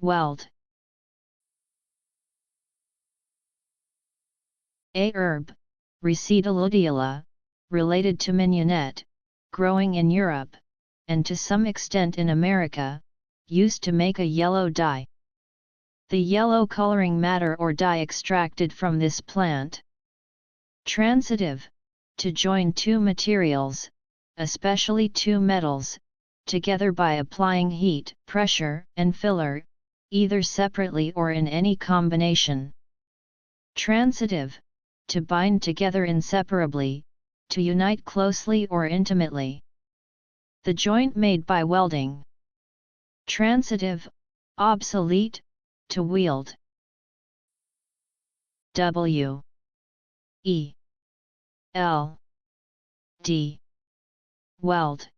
weld. A herb, Reseda luteola, related to mignonette, growing in Europe, and to some extent in America, used to make a yellow dye. The yellow coloring matter or dye extracted from this plant. Transitive, to join two materials, especially two metals, together by applying heat, pressure, and filler, either separately or in any combination. Transitive, to bind together inseparably, to unite closely or intimately. The joint made by welding. Transitive, obsolete, to wield. W E L D, weld.